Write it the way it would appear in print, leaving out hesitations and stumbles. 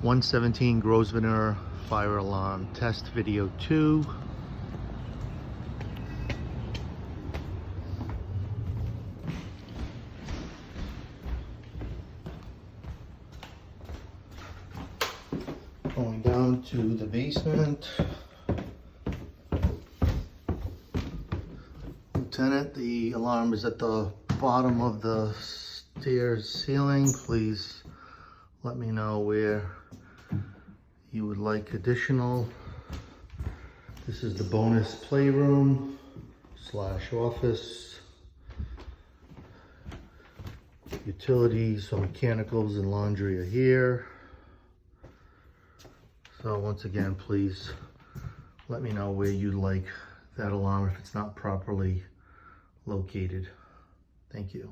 117 Grosvenor fire alarm test video 2. Going down to the basement. Lieutenant, the alarm is at the bottom of the stairs ceiling. Please let me know where you would like additional. This is the bonus playroom / office. Utilities, so mechanicals and laundry are here. So once again, please let me know where you'd like that alarm if it's not properly located. Thank you.